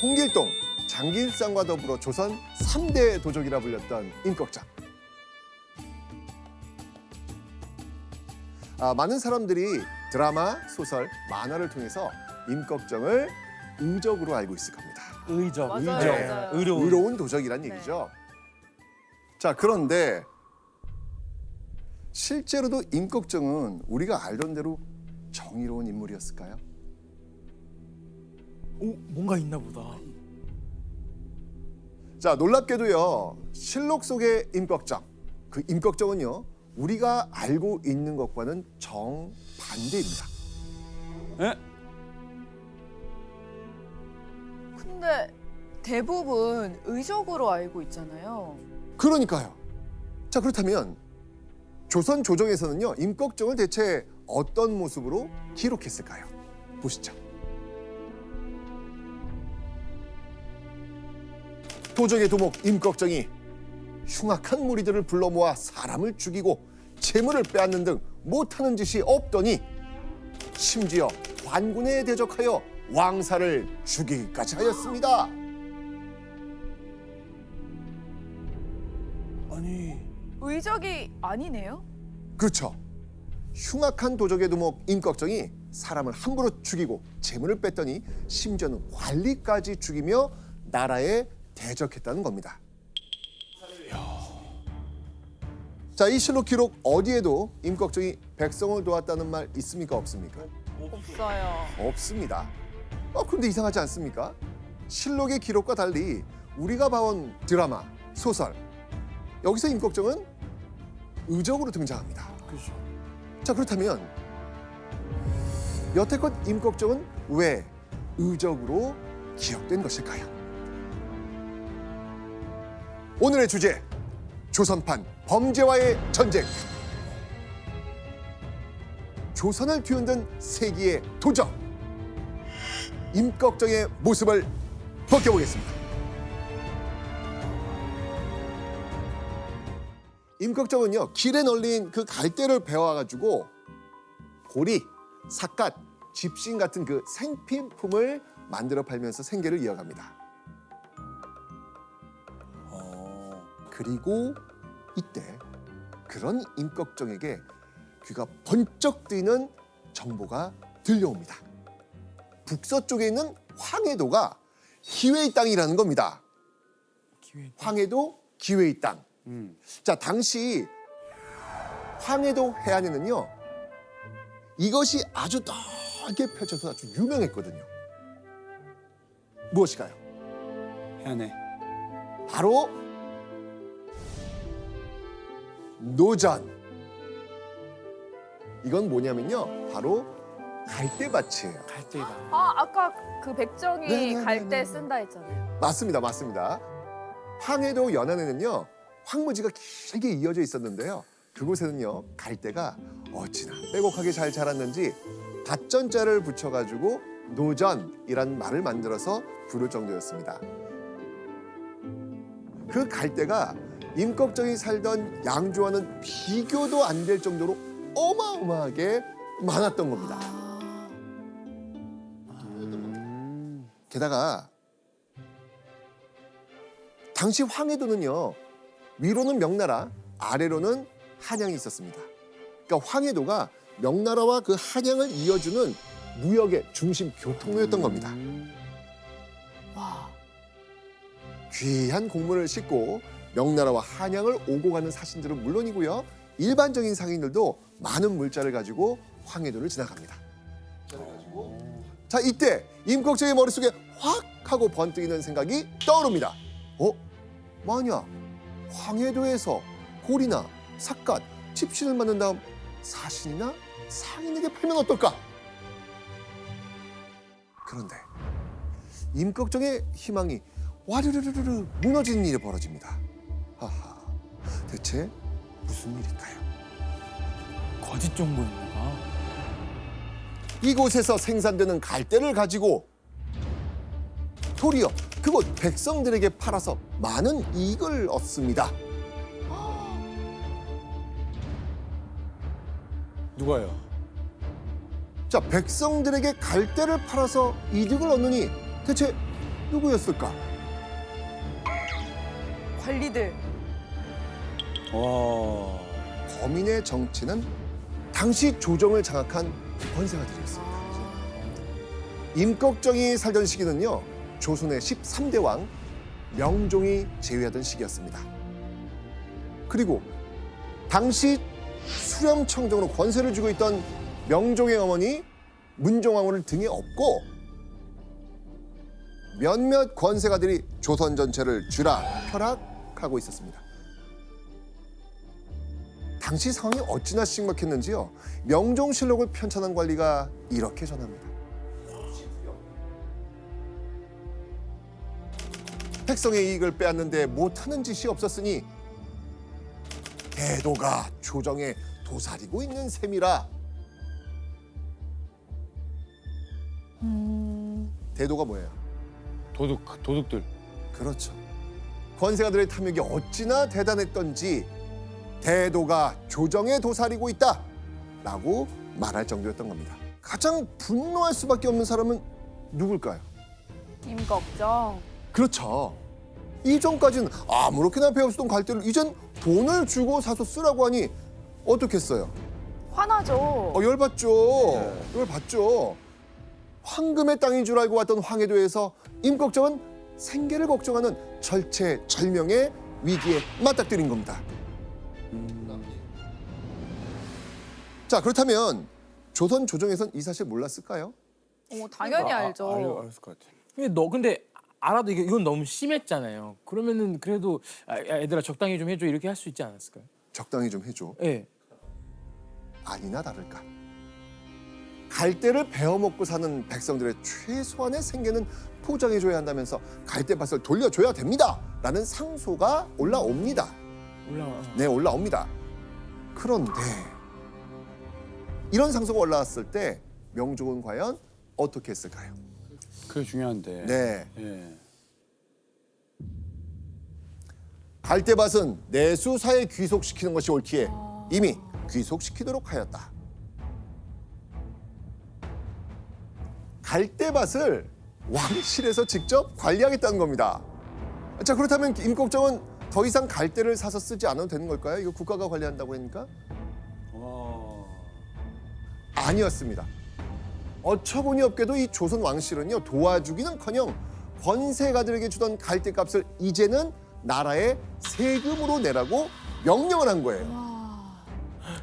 홍길동, 장길상과 더불어 조선 3대 도적이라 불렸던 임꺽정. 많은 사람들이 드라마, 소설, 만화를 통해서 임꺽정을 의적으로 알고 있을 겁니다. 의적, 맞아요, 의적, 맞아요. 의로운 도적이란 얘기죠. 자, 그런데 실제로도 임꺽정은 우리가 알던 대로 정의로운 인물이었을까요? 오, 뭔가 있나 보다. 자, 놀랍게도요. 실록 속의 임꺽정, 그 임꺽정은요. 우리가 알고 있는 것과는 정반대입니다. 에? 근데 대부분 의적으로 알고 있잖아요. 그러니까요. 자, 그렇다면 조선 조정에서는요. 임꺽정을 대체 어떤 모습으로 기록했을까요? 보시죠. 도적의 도목 임꺽정이 흉악한 무리들을 불러 모아 사람을 죽이고 재물을 빼앗는 등 못하는 짓이 없더니 심지어 관군에 대적하여 왕사를 죽이기까지 하였습니다. 아니, 의적이 아니네요? 그렇죠. 흉악한 도적의 도목 임꺽정이 사람을 함부로 죽이고 재물을 뺐더니 심지어는 관리까지 죽이며 나라에 대적했다는 겁니다. 자, 이 실록 기록 어디에도 임꺽정이 백성을 도왔다는 말 있습니까? 없습니까? 없어요. 없습니다. 그런데 이상하지 않습니까? 실록의 기록과 달리 우리가 봐온 드라마, 소설 여기서 임꺽정은 의적으로 등장합니다. 그죠. 자, 그렇다면 여태껏 임꺽정은 왜 의적으로 기억된 것일까요? 오늘의 주제, 조선판 범죄와의 전쟁. 조선을 뒤흔든 세기의 도적 임꺽정의 모습을 벗겨보겠습니다. 임꺽정은요, 길에 널린 그 갈대를 베어가지고 고리, 삿갓, 집신 같은 그 생필품을 만들어 팔면서 생계를 이어갑니다. 그리고 이때 그런 임꺽정에게 귀가 번쩍 뜨이는 정보가 들려옵니다. 북서쪽에 있는 황해도가 기회의 땅이라는 겁니다. 기회. 황해도 기회의 땅. 자, 당시 황해도 해안에는요, 이것이 아주 넓게 펼쳐서 아주 유명했거든요. 무엇일까요? 해안에. 바로 노전. 이건 뭐냐면요, 바로 갈대밭이에요. 갈대다. 아까 그 백정이 네네네네. 갈대 쓴다 했잖아요. 맞습니다, 맞습니다. 황해도 연안에는요, 황무지가 길게 이어져 있었는데요. 그곳에는요, 갈대가 어찌나 빼곡하게 잘 자랐는지 닷전자를 붙여가지고 노전이란 말을 만들어서 부를 정도였습니다. 그 갈대가 임꺽정이 살던 양주와는 비교도 안 될 정도로 어마어마하게 많았던 겁니다. 게다가 당시 황해도는요, 위로는 명나라, 아래로는 한양이 있었습니다. 그러니까 황해도가 명나라와 그 한양을 이어주는 무역의 중심 교통로였던 겁니다. 와, 귀한 곡물을 싣고 명나라와 한양을 오고 가는 사신들은 물론이고요, 일반적인 상인들도 많은 물자를 가지고 황해도를 지나갑니다. 자, 이때 임꺽정의 머릿속에 확 하고 번뜩이는 생각이 떠오릅니다. 만약 황해도에서 고리나 삿갓, 집신을 만든 다음 사신이나 상인에게 팔면 어떨까? 그런데 임꺽정의 희망이 와르르르르 무너지는 일이 벌어집니다. 하하, 대체 무슨 일일까요? 거짓 정보인가? 이곳에서 생산되는 갈대를 가지고 도리어 그곳 백성들에게 팔아서 많은 이익을 얻습니다. 누가요? 자, 백성들에게 갈대를 팔아서 이득을 얻느니 대체 누구였을까? 관리들. 와. 범인의 정체는 당시 조정을 장악한 권세가들이었습니다. 임꺽정이 살던 시기는요, 조선의 13대 왕 명종이 재위하던 시기였습니다. 그리고 당시 수렴청정으로 권세를 쥐고 있던 명종의 어머니 문종왕후를 등에 업고 몇몇 권세가들이 조선 전체를 쥐락펴락하고 있었습니다. 당시 상황이 어찌나 심각했는지요. 명종실록을 편찬한 관리가 이렇게 전합니다. 백성의 이익을 빼앗는데 못하는 짓이 없었으니 대도가 조정에 도사리고 있는 셈이라. 대도가 뭐예요? 도둑들. 그렇죠. 권세가들의 탐욕이 어찌나 대단했던지 대도가 조정에 도사리고 있다라고 말할 정도였던 겁니다. 가장 분노할 수밖에 없는 사람은 누굴까요? 임꺽정. 그렇죠. 이전까지는 아무렇게나 배웠던 갈대를 이젠 돈을 주고 사서 쓰라고 하니 어떻겠어요? 화나죠. 열받죠. 열받죠. 황금의 땅인 줄 알고 왔던 황해도에서 임꺽정은 생계를 걱정하는 절체절명의 위기에 맞닥뜨린 겁니다. 자, 그렇다면 조선 조정에선 이 사실 몰랐을까요? 당연히 알죠. 알았을 것 같아. 근데 알아도 이건 너무 심했잖아요. 그러면은 그래도 얘들아 적당히 좀 해줘 이렇게 할 수 있지 않았을까요? 적당히 좀 해줘. 예. 아니나 다를까. 갈대를 베어먹고 사는 백성들의 최소한의 생계는 보장해줘야 한다면서 갈대밭을 돌려줘야 됩니다라는 상소가 올라옵니다. 네, 올라옵니다. 그런데 이런 상소가 올라왔을 때 명종은 과연 어떻게 했을까요? 그게 중요한데. 네, 예. 갈대밭은 내수사에 귀속시키는 것이 옳기에 이미 귀속시키도록 하였다. 갈대밭을 왕실에서 직접 관리하겠다는 겁니다. 자, 그렇다면 임꺽정은 더 이상 갈대를 사서 쓰지 않아도 되는 걸까요? 이거 국가가 관리한다고 하니까? 와. 아니었습니다. 어처구니 없게도 이 조선 왕실은요, 도와주기는커녕 권세가들에게 주던 갈대값을 이제는 나라에 세금으로 내라고 명령을 한 거예요.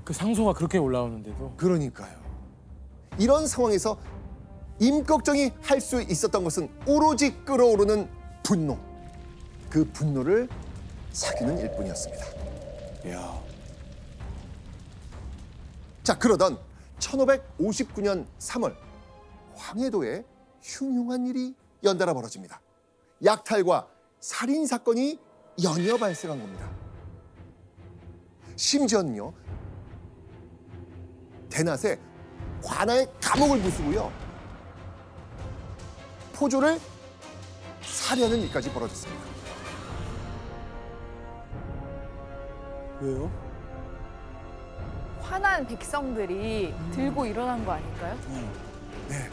그 상소가 그렇게 올라오는데도. 그러니까요. 이런 상황에서 임꺽정이 할 수 있었던 것은 오로지 끓어오르는 분노. 그 분노를 사귀는 일뿐이었습니다. 야. 자, 그러던 1559년 3월 황해도에 흉흉한 일이 연달아 벌어집니다. 약탈과 살인 사건이 연이어 발생한 겁니다. 심지어는요, 대낮에 관아에 감옥을 부수고요, 포조를 살해하는 일까지 벌어졌습니다. 왜요? 화난 백성들이 들고 일어난 거 아닐까요? 네.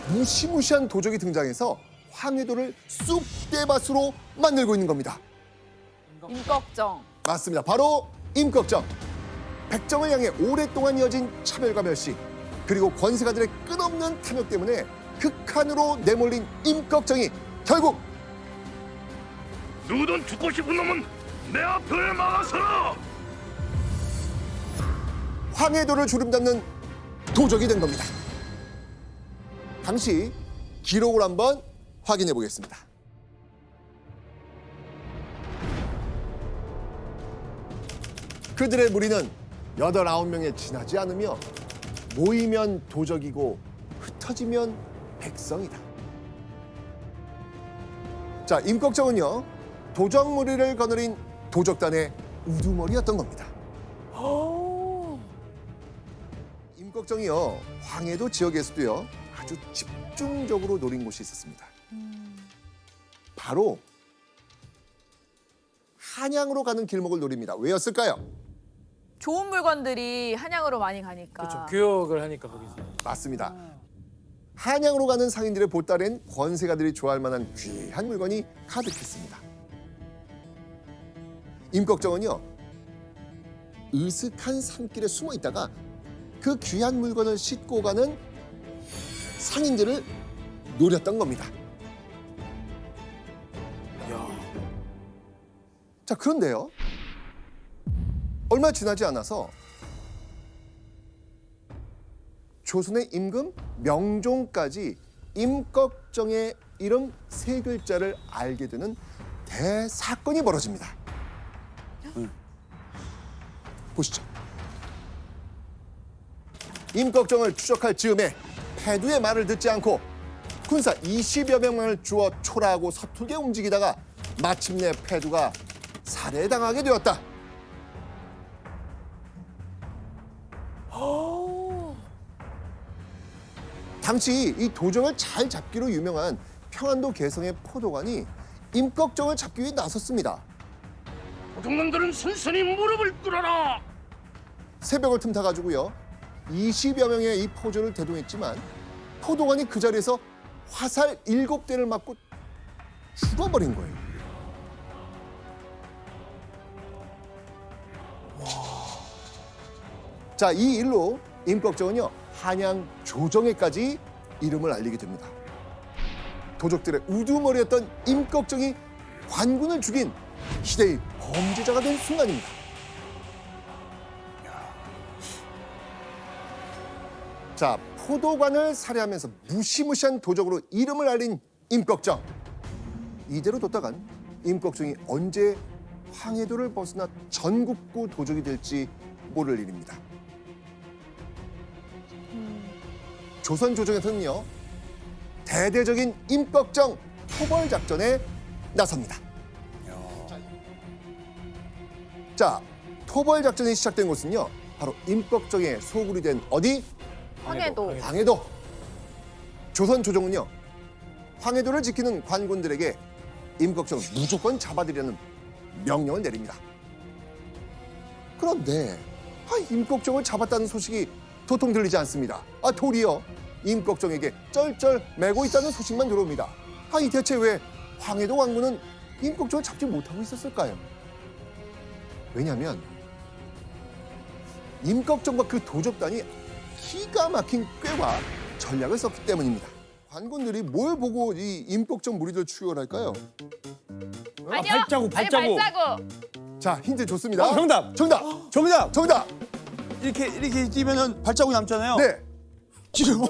무시무시한 도적이 등장해서 황해도를 쑥대밭으로 만들고 있는 겁니다. 임꺽정. 맞습니다. 바로 임꺽정. 백정을 향해 오랫동안 이어진 차별과 멸시, 그리고 권세가들의 끝없는 탐욕 때문에 극한으로 내몰린 임꺽정이 결국 누구든 죽고 싶은 놈은 내 앞을 막아서라! 황해도를 주름잡는 도적이 된 겁니다. 당시 기록을 한번 확인해 보겠습니다. 그들의 무리는 8, 9명에 지나지 않으며 모이면 도적이고 흩어지면 백성이다. 자, 임꺽정은요, 도적 무리를 거느린 도적단의 우두머리였던 겁니다. 임꺽정이요, 황해도 지역에서도요 아주 집중적으로 노린 곳이 있었습니다. 바로 한양으로 가는 길목을 노립니다. 왜였을까요? 좋은 물건들이 한양으로 많이 가니까. 그렇죠. 교역을 하니까 거기서. 맞습니다. 한양으로 가는 상인들의 보따리엔 권세가들이 좋아할 만한 귀한 물건이 가득했습니다. 임꺽정은요, 으슥한 산길에 숨어 있다가 그 귀한 물건을 싣고 가는 상인들을 노렸던 겁니다. 자, 그런데요, 얼마 지나지 않아서 조선의 임금 명종까지 임꺽정의 이름 세 글자를 알게 되는 대사건이 벌어집니다. 보시죠. 임꺽정을 추적할 즈음에 패두의 말을 듣지 않고 군사 20여 명만을 주어 초라하고 서툴게 움직이다가 마침내 패두가 살해당하게 되었다. 당시 이 도정을 잘 잡기로 유명한 평안도 개성의 포도관이 임꺽정을 잡기 위해 나섰습니다. 도둑놈들은 순순히 무릎을 꿇어라. 새벽을 틈타가지고요, 20여 명의 이 포조를 대동했지만 포도관이 그 자리에서 화살 7대를 맞고 죽어버린 거예요. 자, 이 일로 임꺽정은요, 한양 조정에까지 이름을 알리게 됩니다. 도적들의 우두머리였던 임꺽정이 관군을 죽인 시대의 범죄자가 된 순간입니다. 자, 포도관을 살해하면서 무시무시한 도적으로 이름을 알린 임꺽정. 이대로 뒀다간 임꺽정이 언제 황해도를 벗어나 전국구 도적이 될지 모를 일입니다. 조선 조정에서는요, 대대적인 임꺽정 토벌 작전에 나섭니다. 자, 토벌 작전이 시작된 곳은요, 바로 임꺽정의 소굴이 된 어디? 황해도. 황해도. 조선 조정은요, 황해도를 지키는 관군들에게 임꺽정을 무조건 잡아들이라는 명령을 내립니다. 그런데 임꺽정을 잡았다는 소식이 도통 들리지 않습니다. 도리어 임꺽정에게 쩔쩔 매고 있다는 소식만 들어옵니다. 이 대체 왜 황해도 관군은 임꺽정을 잡지 못하고 있었을까요? 왜냐하면 임꺽정과 그 도적단이 기가 막힌 꾀와 전략을 썼기 때문입니다. 관군들이 뭘 보고 이 임꺽정 무리들 추격할까요? 아니요. 발자국, 아니, 발자국. 발자국. 자, 힌트 좋습니다. 정답. 정답. 정답. 정답. 이렇게 뛰면은 발자국이 남잖아요. 네. 지금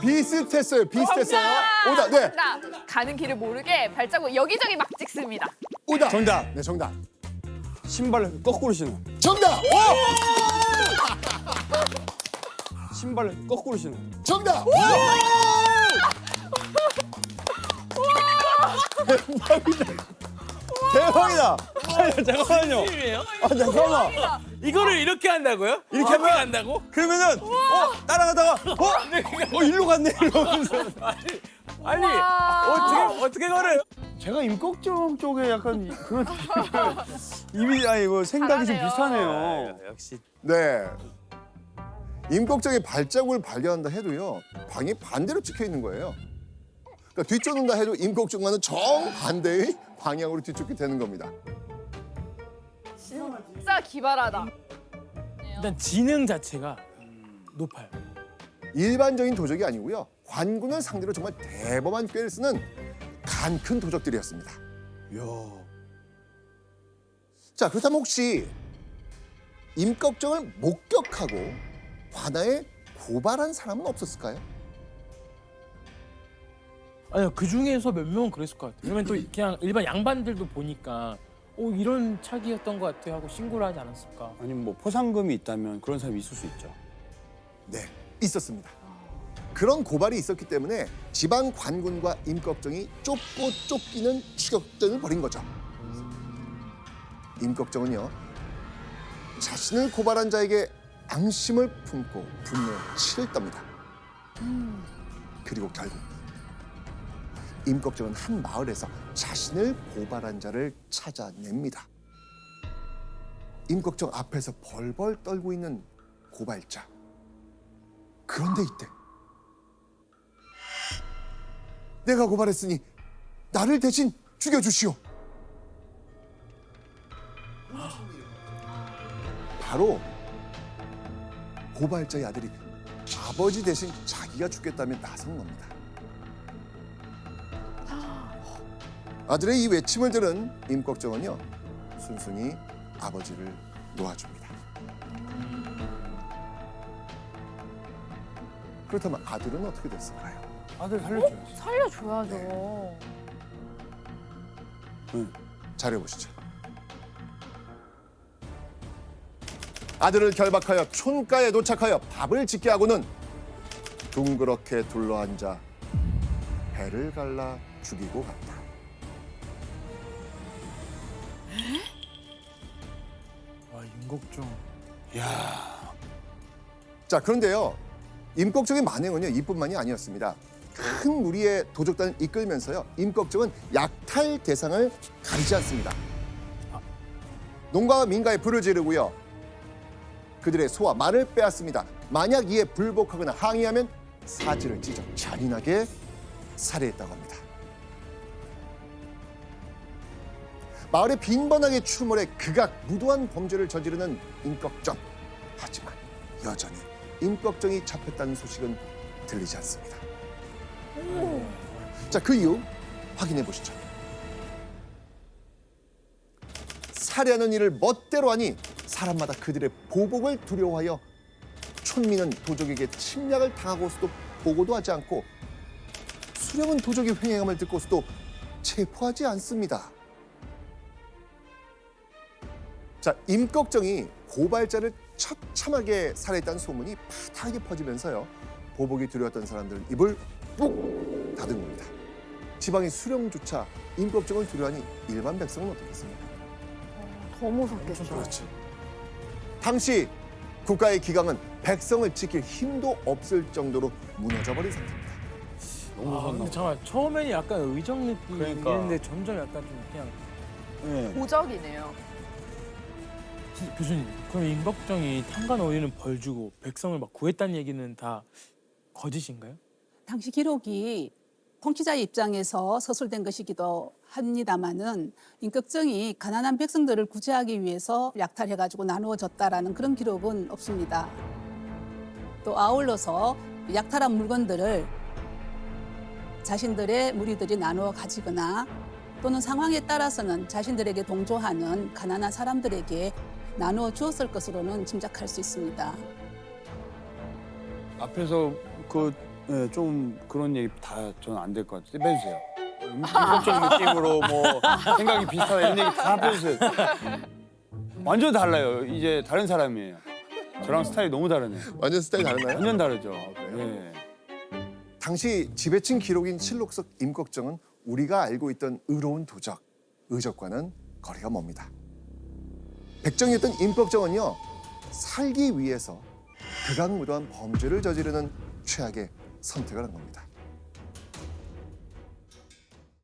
비슷했어요. 오다. 네. 나 가는 길을 모르게 발자국 여기저기 막 찍습니다. 오다. 정답. 네, 정답. 신발을 거꾸로 신어. 정답. 신발을 거꾸로 신어. 정답. 대박이다. 아니, 잠깐만요. 요 잠깐만. 이거를 이렇게 한다고요? 이렇게 하면 간다고? 그러면은 따라가다가 일로 갔네 이러면서. 아니 우와. 어떻게 걸어요? 제가 임꺽정 쪽에 약간 그런 이미 이거 생각이 좀 잘하네요. 비슷하네요. 역시 네. 임꺽정의 발자국을 발견한다 해도요, 방이 반대로 찍혀 있는 거예요. 그러니까 뒤쫓는다 해도 임꺽정과는 정반대의 방향으로 뒤쫓게 되는 겁니다. 진짜 기발하다. 일단 지능 자체가 높아요. 일반적인 도적이 아니고요, 관군을 상대로 정말 대범한 꾀를 쓰는 간 큰 도적들이었습니다. 이야. 자, 그렇다면 혹시 임꺽정을 목격하고 관아에 고발한 사람은 없었을까요? 아니요, 그 중에서 몇 명은 그랬을 것 같아요. 왜냐면 또 그냥 일반 양반들도 보니까 이런 차기였던 것 같아요 하고 신고를 하지 않았을까. 아니면 뭐 포상금이 있다면 그런 사람이 있을 수 있죠. 네, 있었습니다. 그런 고발이 있었기 때문에 지방 관군과 임꺽정이 쫓고 쫓기는 추격전을 벌인 거죠. 임꺽정은요, 자신을 고발한 자에게 앙심을 품고 분노에 치를 떱니다. 그리고 결국 임꺽정은 한 마을에서 자신을 고발한 자를 찾아냅니다. 임꺽정 앞에서 벌벌 떨고 있는 고발자. 그런데 이때 내가 고발했으니 나를 대신 죽여주시오. 바로 고발자의 아들이 아버지 대신 자기가 죽겠다며 나선 겁니다. 아들의 이 외침을 들은 임꺽정은요 순순히 아버지를 놓아줍니다. 그렇다면 아들은 어떻게 됐을까요? 아들 살려줘야지. 살려줘야죠. 자료 보시죠. 아들을 결박하여 촌가에 도착하여 밥을 짓게 하고는 둥그렇게 둘러앉아 배를 갈라 죽이고 갔다. 와 임꺽정. 자, 그런데요. 임꺽정의 만행은요 이뿐만이 아니었습니다. 큰 무리의 도적단을 이끌면서요 임꺽정은 약탈 대상을 가리지 않습니다. 농가와 민가에 불을 지르고요 그들의 소와 말을 빼앗습니다. 만약 이에 불복하거나 항의하면 사지를 찢어 잔인하게 살해했다고 합니다. 마을에 빈번하게 출몰해 극악 무도한 범죄를 저지르는 임꺽정. 하지만 여전히 임꺽정이 잡혔다는 소식은 들리지 않습니다. 자, 그 이유 확인해 보시죠. 살해하는 일을 멋대로 하니 사람마다 그들의 보복을 두려워하여 촌민은 도적에게 침략을 당하고서도 보고도 하지 않고 수령은 도적이 횡행함을 듣고서도 체포하지 않습니다. 자, 임꺽정이 고발자를 처참하게 살해했다는 소문이 파다하게 퍼지면서요 보복이 두려웠던 사람들은 입을 꾹 닫은 겁니다. 지방의 수령조차 임꺽정을 두려워하니 일반 백성은 어떻겠습니까? 더 무섭겠죠. 그렇죠. 당시 국가의 기강은 백성을 지킬 힘도 없을 정도로 무너져버린 상태입니다. 너무 무섭나 근데 보다. 잠깐 처음에는 약간 의정 그러니까. 느낌인데 점점 약간 좀 그냥 네. 고적이네요. 교수님 그럼 임꺽정이 탐관 어휘는 벌 주고 백성을 막 구했다는 얘기는 다 거짓인가요? 당시 기록이 통치자의 입장에서 서술된 것이기도 합니다마는 임꺽정이 가난한 백성들을 구제하기 위해서 약탈해가지고 나누어졌다라는 그런 기록은 없습니다. 또 아울러서 약탈한 물건들을 자신들의 무리들이 나누어 가지거나 또는 상황에 따라서는 자신들에게 동조하는 가난한 사람들에게 나누어 주었을 것으로는 짐작할 수 있습니다. 앞에서 좀 그런 얘기 다 저는 안 될 것 같아요. 빼주세요. 임꺽정 느낌으로 뭐 생각이 비슷하다 이런 얘기 다 빼주세요. 완전 달라요. 이제 다른 사람이에요. 저랑 스타일이 너무 다르네요. 완전 스타일이 다르나요? 완전 다르죠. 그래요? 네. 당시 지배층 기록인 실록석 임꺽정은 우리가 알고 있던 의로운 도적, 의적과는 거리가 멉니다. 백정이었던 임꺽정은요 살기 위해서 극악무도한 범죄를 저지르는 최악의 선택을 한 겁니다.